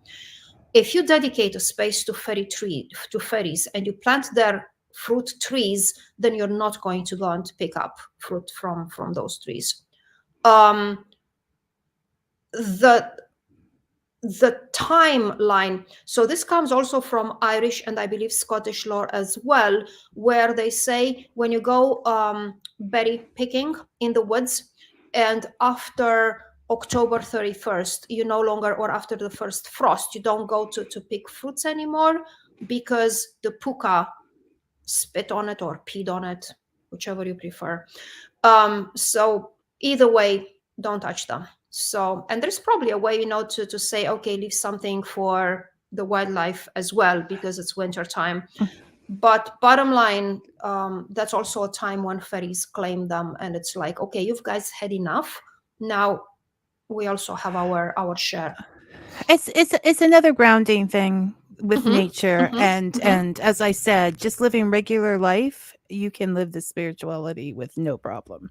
If you dedicate a space to fairies, and you plant their fruit trees, then you're not going to go and pick up fruit from those trees. The timeline, so this comes also from Irish and I believe Scottish lore as well, where they say when you go berry picking in the woods, and after October 31st, you no longer, or after the first frost, you don't go to pick fruits anymore, because the puka spit on it or peed on it, whichever you prefer. So either way, don't touch them. So, and there's probably a way, to say, okay, leave something for the wildlife as well, because it's winter time. But bottom line, that's also a time when fairies claim them, and it's like, okay, you guys had enough. Now we also have our share. It's another grounding thing with nature, and as I said, just living regular life, you can live the spirituality with no problem.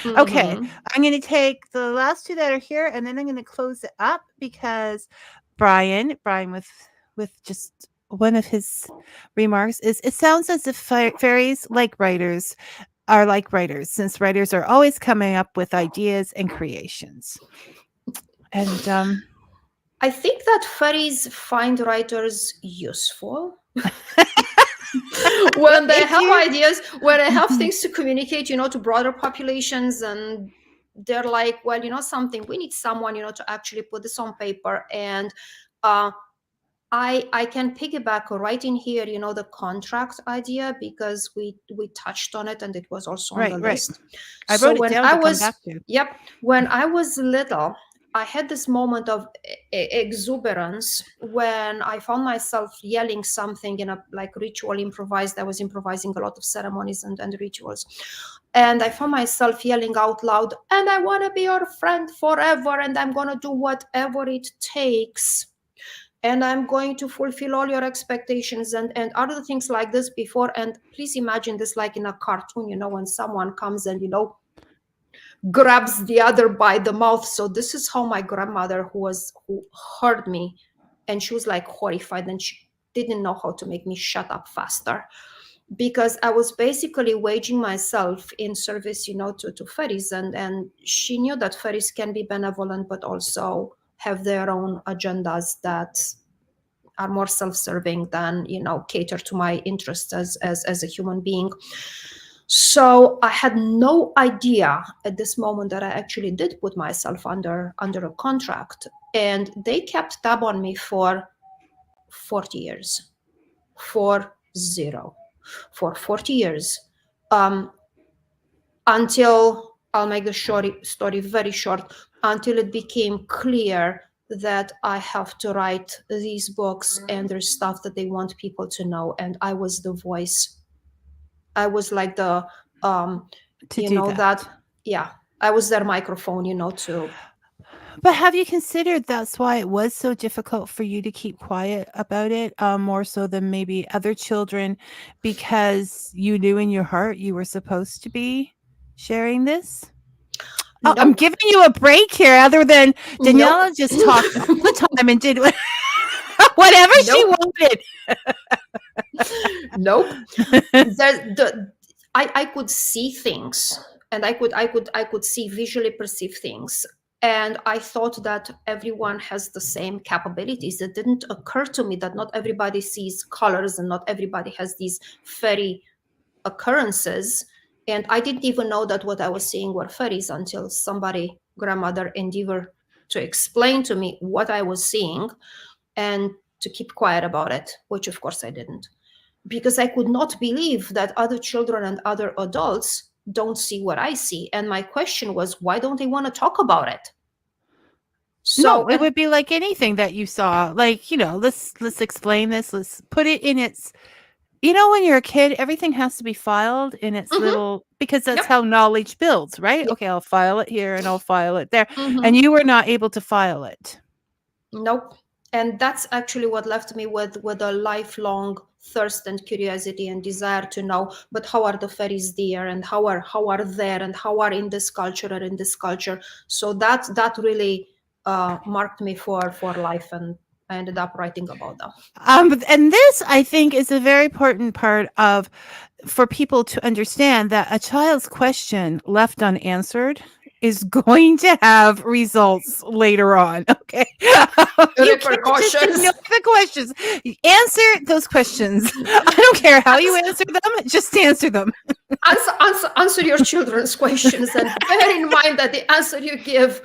Okay, I'm going to take the last two that are here, and then I'm going to close it up, because Brian with just one of his remarks is, it sounds as if fairies are like writers, since writers are always coming up with ideas and creations. And I think that fairies find writers useful. When they have ideas, when they have things to communicate, to broader populations, and they're like, well, something, we need someone, to actually put this on paper. And I can piggyback right in here, the contract idea, because we touched on it, and it was also on the list. I wrote it down to come back to. Yep. When I was little, I had this moment of exuberance when I found myself yelling something in a ritual improvised. I was improvising a lot of ceremonies and rituals. And I found myself yelling out loud, and I want to be your friend forever, and I'm going to do whatever it takes. and I'm going to fulfill all your expectations and other things like this before. And please imagine this like in a cartoon, when someone comes and, grabs the other by the mouth. So this is how my grandmother, who heard me, and she was like horrified, and she didn't know how to make me shut up faster, because I was basically waging myself in service, to fairies. And she knew that fairies can be benevolent, but also have their own agendas that are more self-serving than, cater to my interests as a human being. So I had no idea at this moment that I actually did put myself under a contract, and they kept tab on me for 40 years, 40, for 40 years, until, I'll make the story very short, until it became clear that I have to write these books, and there's stuff that they want people to know, and I was the voice. I was like the I was their microphone, to. But have you considered that's why it was so difficult for you to keep quiet about it, more so than maybe other children, because you knew in your heart you were supposed to be sharing this? Oh, I'm Nope. giving you a break here, other than Daniela Nope. just talked all the time and did whatever she wanted. Nope. I could see things, and I could see, visually perceive things. And I thought that everyone has the same capabilities. It didn't occur to me that not everybody sees colors, and not everybody has these fairy occurrences. And I didn't even know that what I was seeing were fairies until grandmother endeavored to explain to me what I was seeing, and to keep quiet about it, which of course I didn't, because I could not believe that other children and other adults don't see what I see. And my question was, why don't they want to talk about it? No, it would be like anything that you saw. Like, let's explain this. Let's put it in its, when you're a kid, everything has to be filed in its little, because that's how knowledge builds, right? Yep. Okay, I'll file it here and I'll file it there. And you were not able to file it. Nope. And that's actually what left me with a lifelong thirst and curiosity and desire to know, but how are the fairies there, and how are there, and how are in this culture or in this culture. So that really marked me for life, and I ended up writing about them. And this, I think, is a very important part for people to understand, that a child's question left unanswered is going to have results later on. Okay. You can't just ignore the questions. Answer those questions. I don't care how you answer them, just answer them. Answer your children's questions, and bear in mind that the answer you give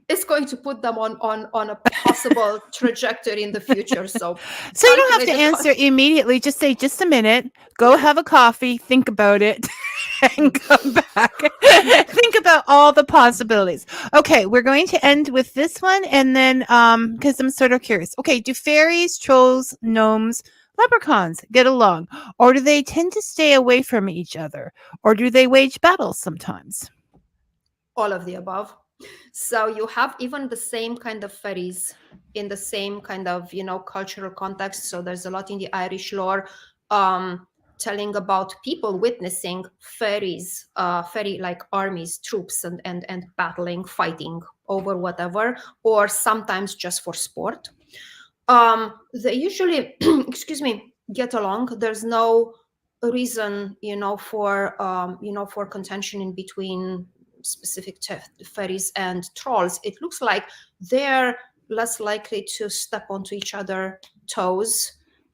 is going to put them on a possible trajectory in the future. So you don't have to answer immediately. Just say, just a minute, go have a coffee, think about it, and come back. Think about all the possibilities. Okay, we're going to end with this one, and then because I'm sort of curious. Okay, do fairies, trolls, gnomes, leprechauns get along, or do they tend to stay away from each other, or do they wage battles sometimes? All of the above. So you have even the same kind of fairies in the same kind of, cultural context. So there's a lot in the Irish lore telling about people witnessing fairies, fairy-like armies, troops, and battling, fighting over whatever, or sometimes just for sport. They usually, get along. There's no reason, for contention in between specific fairies and trolls. It looks like they're less likely to step onto each other's toes.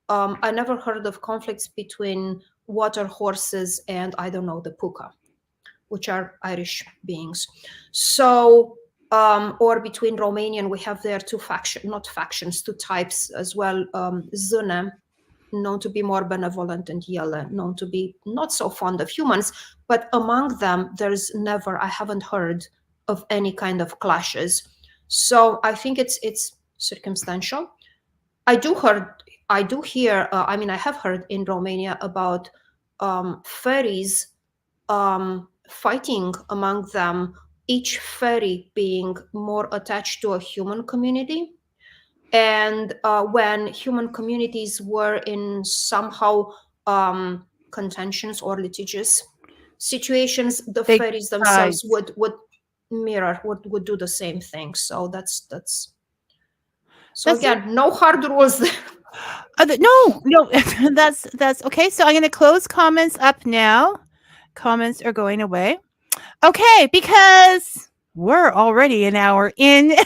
I never heard of conflicts between water horses and, I don't know, the puka, which are Irish beings. So, or between Romanian, we have there two types as well. Zune, known to be more benevolent, and Yele, known to be not so fond of humans. But among them, I haven't heard of any kind of clashes. So I think it's circumstantial. I have heard in Romania about fairies fighting among them, each fairy being more attached to a human community. And when human communities were in somehow contentions or litigious situations, the Big fairies themselves sides. would mirror, would do the same thing. So that's so That's again, no hard rules there. no, that's okay. So I'm going to close comments up now. Comments are going away. Okay, because we're already an hour in.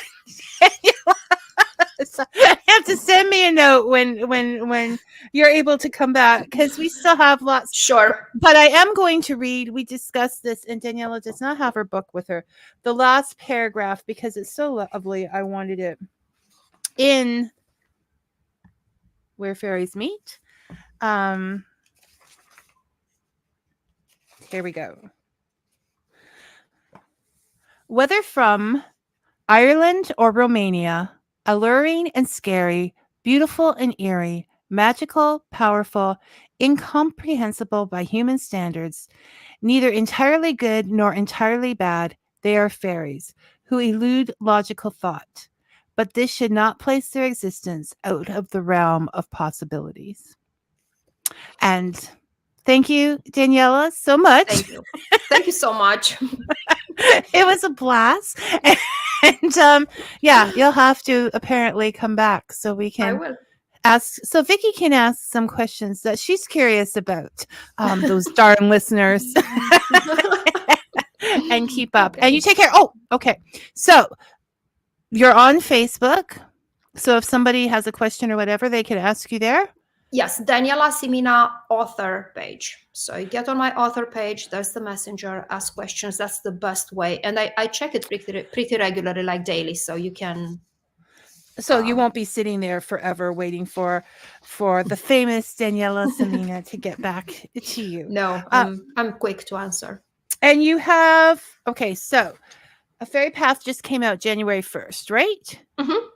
So you have to send me a note when you're able to come back, because we still have lots. Sure. But I am going to read. We discussed this, and Daniela does not have her book with her. The last paragraph, because it's so lovely. I wanted it in Where Fairies Meet. Here we go. Whether from Ireland or Romania, alluring and scary, beautiful and eerie, magical, powerful, incomprehensible by human standards, neither entirely good nor entirely bad, they are fairies who elude logical thought. But this should not place their existence out of the realm of possibilities. And thank you, Daniela, so much. Thank you. Thank you so much. It was a blast. And yeah, you'll have to apparently come back so we I can will. ask. So Vicky can ask some questions that she's curious about. Those darn listeners. And keep up. Okay. And you take care. Oh, okay. So you're on Facebook. So if somebody has a question or whatever, they can ask you there. Yes, Daniela Simina author page. So you get on my author page, there's the messenger, ask questions. That's the best way. And I check it pretty regularly, like daily. So you can. So you won't be sitting there forever waiting for the famous Daniela Simina to get back to you. No, I'm quick to answer. And you have, okay, so A Fairy Path just came out January 1st, right? Mm-hmm.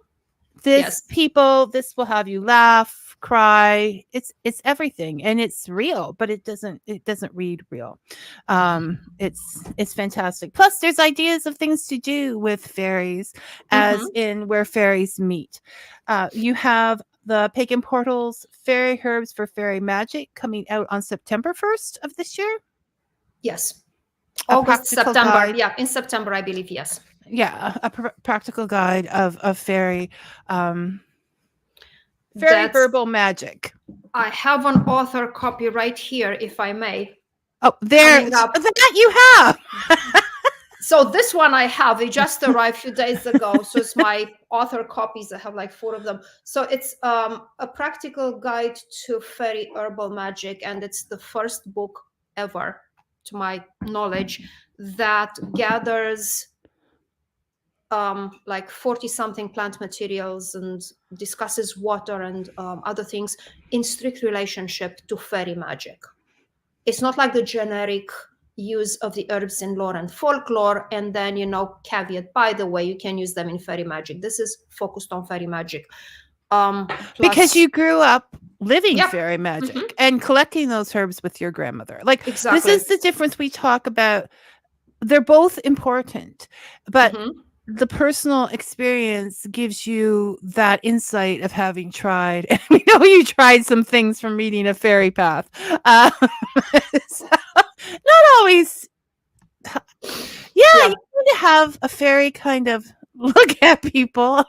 This Yes. will have you laugh, cry. It's everything, and it's real, but it doesn't read real. It's fantastic. Plus, there's ideas of things to do with fairies, as in Where Fairies Meet. You have the Pagan Portals Fairy Herbs for Fairy Magic coming out on September 1st of this year. Yes. A August, practical September. guide. Yeah, in September, I believe. Yes. Yeah, a practical guide of fairy fairy That's- verbal magic. I have an author copy right here, if I may. Oh, there Coming up. that you have. So this one I have. It just arrived a few days ago. So it's my author copies. I have like 4 of them. So it's a practical guide to fairy herbal magic, and it's the first book ever, to my knowledge, that gathers like 40 something plant materials and discusses water and other things in strict relationship to fairy magic. It's not like the generic use of the herbs in lore and folklore, and then, caveat, by the way, you can use them in fairy magic. This is focused on fairy magic. Because you grew up living Yep. fairy magic and collecting those herbs with your grandmother. Like, Exactly. this is the difference we talk about. They're both important, but the personal experience gives you that insight of having tried. And we know you tried some things from reading A Fairy Path. So, not always. Yeah, you need to have a fairy kind of look at people.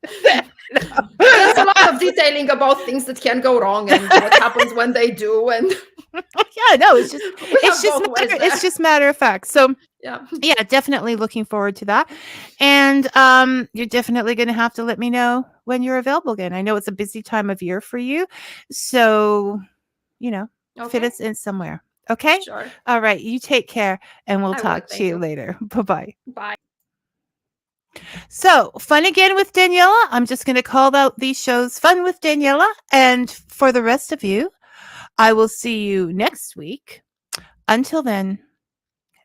There's a lot of detailing about things that can go wrong and what happens when they do. And yeah, no, it's just matter of fact. So yeah, definitely looking forward to that. And you're definitely going to have to let me know when you're available again. I know it's a busy time of year for you, so fit us in somewhere. Okay. Sure. All right. You take care, and we'll I will. talk to Thank you you. later. Bye-bye. Bye. So, fun again with Daniela. I'm just going to call out these shows Fun with Daniela. And for the rest of you, I will see you next week. Until then,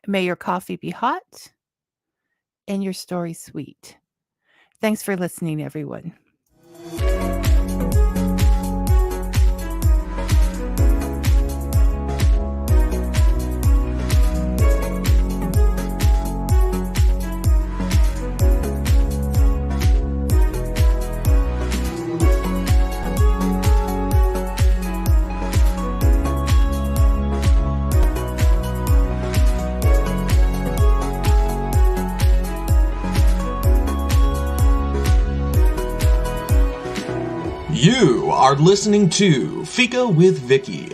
may your coffee be hot and your story sweet. Thanks for listening, everyone. You are listening to Fika with Vicky